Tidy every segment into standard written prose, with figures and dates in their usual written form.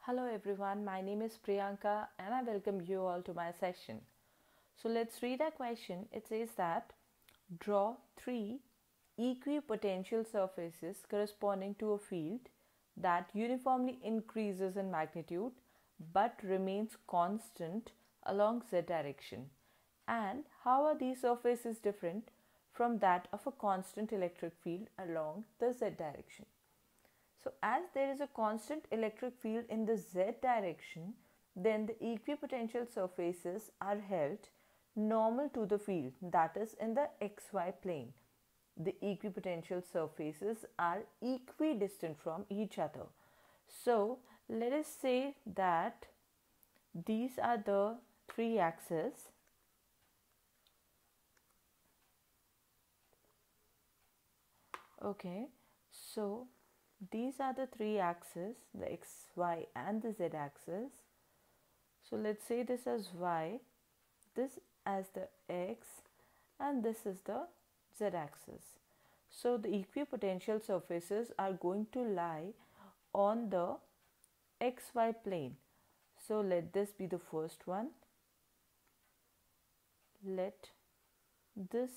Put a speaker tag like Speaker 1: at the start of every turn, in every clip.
Speaker 1: Hello everyone, my name is Priyanka and I welcome you all to my session. So let's read our question. It says that draw three equipotential surfaces corresponding to a field that uniformly increases in magnitude but remains constant along z direction. And how are these surfaces different from that of a constant electric field along the z direction? So as there is a constant electric field in the z direction, then the equipotential surfaces are held normal to the field, that is in the xy plane. The equipotential surfaces are equidistant from each other. So let us say that these are the three axes. Okay, so these are the three axes, the x, y and the z axis. So let's say this as y, this as the x and this is the z axis. So the equipotential surfaces are going to lie on the xy plane. So let this be the first one. Let this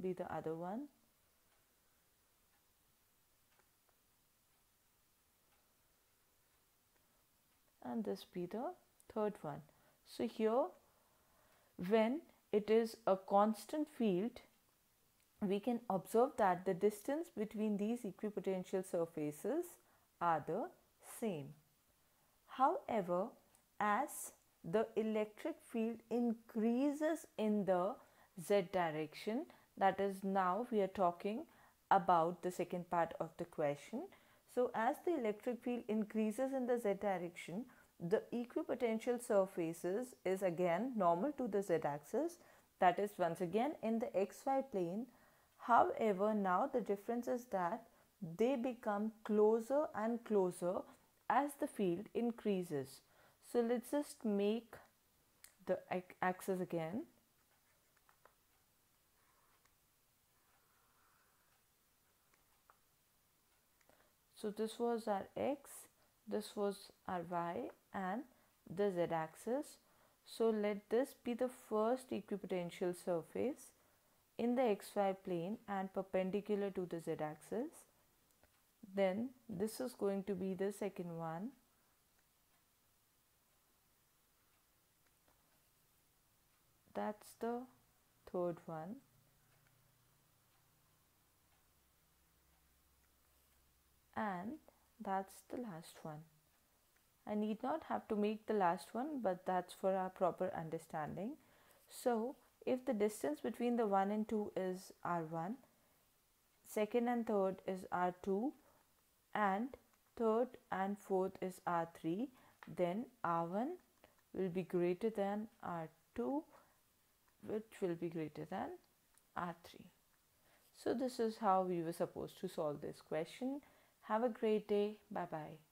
Speaker 1: be the other one. And this be the third one. So here when it is a constant field, we can observe that the distance between these equipotential surfaces are the same. However, as the electric field increases in the z direction, that is now we are talking about the second part of the question. So as the electric field increases in the z direction, the equipotential surfaces is again normal to the z axis, that is once again in the xy plane. However, now the difference is that they become closer and closer as the field increases. So let's just make the axis again. So this was our x, this was our y and the z axis. So let this be the first equipotential surface in the xy plane and perpendicular to the z axis. Then this is going to be the second one. That's the third one. And that's the last one. I need not have to make the last one, but that's for our proper understanding. So if the distance between the 1 and 2 is r1, second and third is r2, and third and fourth is r3, then r1 will be greater than r2, which will be greater than r3. So this is how we were supposed to solve this question. Have a great day. Bye bye.